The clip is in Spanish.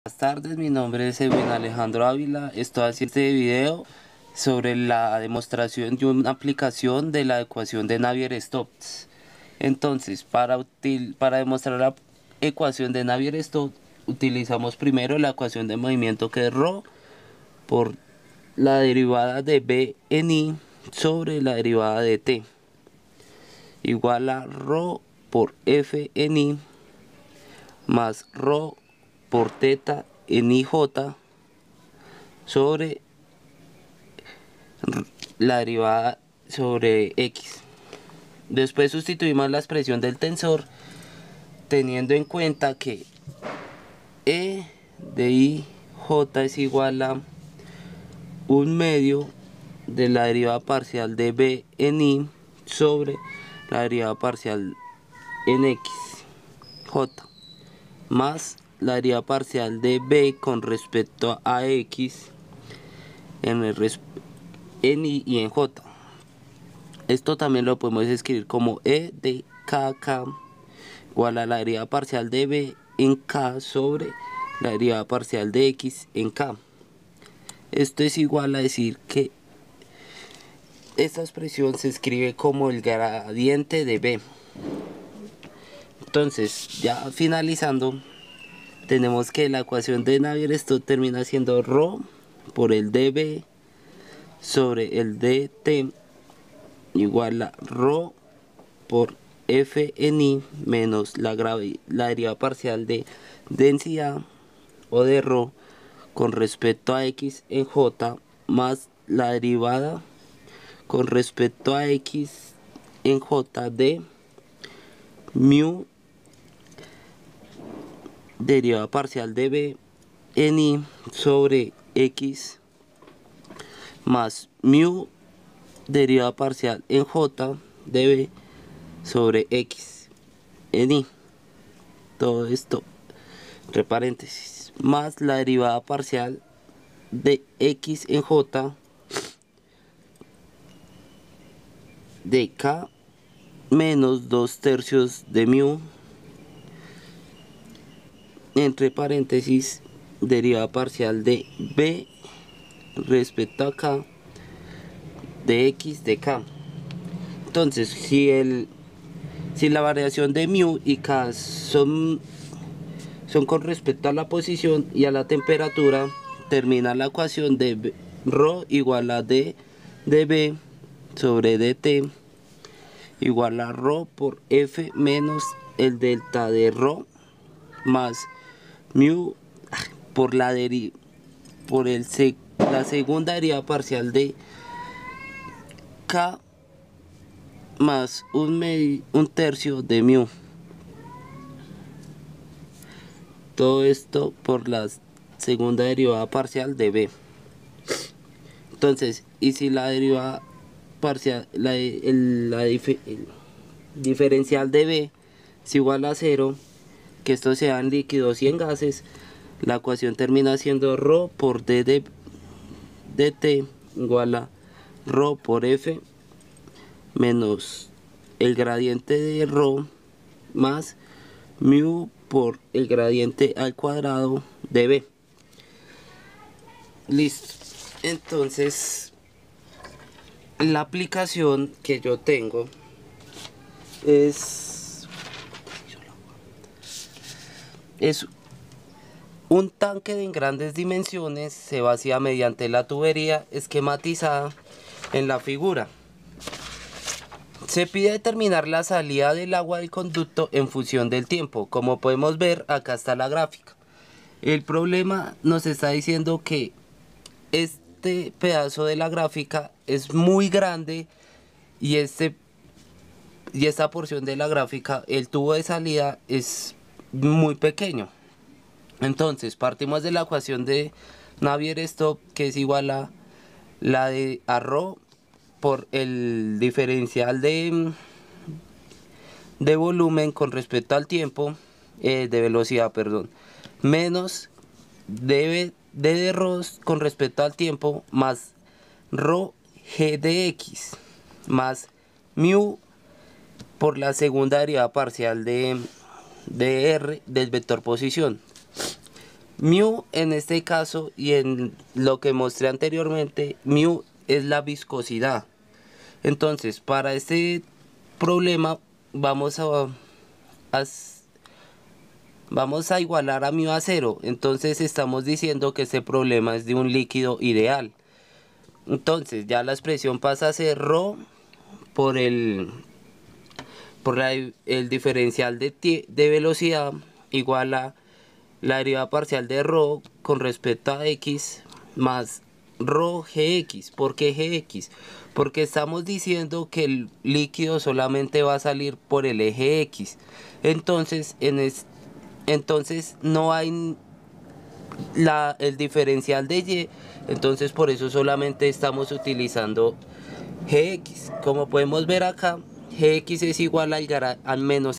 Buenas tardes, mi nombre es Edwin Alejandro Ávila. Estoy haciendo este video sobre la demostración de una aplicación de la ecuación de Navier-Stokes. Entonces, para demostrar la ecuación de Navier-Stokes, utilizamos primero la ecuación de movimiento, que es ρ por la derivada de b en i sobre la derivada de t, igual a ρ por f en i más ρ por teta en ij sobre la derivada sobre x. Después sustituimos la expresión del tensor teniendo en cuenta que e de ij es igual a 1/2 de la derivada parcial de b en i sobre la derivada parcial en x j más la derivada parcial de b con respecto a x en i y en j. Esto también lo podemos escribir como e de kk igual a la derivada parcial de b en k sobre la derivada parcial de x en k. Esto es igual a decir que esta expresión se escribe como el gradiente de b. Entonces, ya finalizando, tenemos que la ecuación de Navier-Stokes termina siendo ρ por el db sobre el dt igual a ρ por f en i menos la derivada parcial de densidad o de ρ con respecto a x en j más la derivada con respecto a x en j de mu derivada parcial de b en i sobre x más mu derivada parcial en j de b sobre x en i. Todo esto entre paréntesis más la derivada parcial de x en j de k menos 2/3 de mu entre paréntesis derivada parcial de b respecto a k de x de k. Entonces, si la variación de mu y k son con respecto a la posición y a la temperatura, termina la ecuación de ρ igual a d de b sobre dt igual a ρ por f menos el delta de ρ más mu por la segunda derivada parcial de k más 1/3 de mu. Todo esto por la segunda derivada parcial de b. Entonces, y si la derivada parcial, el diferencial de b es igual a 0, que estos sean líquidos y en gases, la ecuación termina siendo ρ por d de dt igual a ρ por f menos el gradiente de ρ más mu por el gradiente al cuadrado de b. Listo. Entonces, la aplicación que yo tengo es un tanque de grandes dimensiones. Se vacía mediante la tubería esquematizada en la figura. Se pide determinar la salida del agua del conducto en función del tiempo. Como podemos ver, acá está la gráfica. El problema nos está diciendo que este pedazo de la gráfica es muy grande y esta porción de la gráfica, el tubo de salida, es muy pequeño. Entonces, partimos de la ecuación de Navier-Stokes, que es igual a la de ρ por el diferencial de volumen con respecto al tiempo, de velocidad, perdón, menos d de ρ con respecto al tiempo más ρ g de x más mu por la segunda derivada parcial de r del vector posición Mu en este caso y en lo que mostré anteriormente, mu es la viscosidad. Entonces, para este problema vamos a igualar a mu a cero. Entonces estamos diciendo que este problema es de un líquido ideal. Entonces ya la expresión pasa a ser ρ por el diferencial de velocidad igual a la derivada parcial de ρ con respecto a x más ρ gx. ¿Por qué gx? Porque estamos diciendo que el líquido solamente va a salir por el eje x. Entonces, entonces no hay el diferencial de y. Entonces por eso solamente estamos utilizando gx. Como podemos ver acá, gx es igual al menos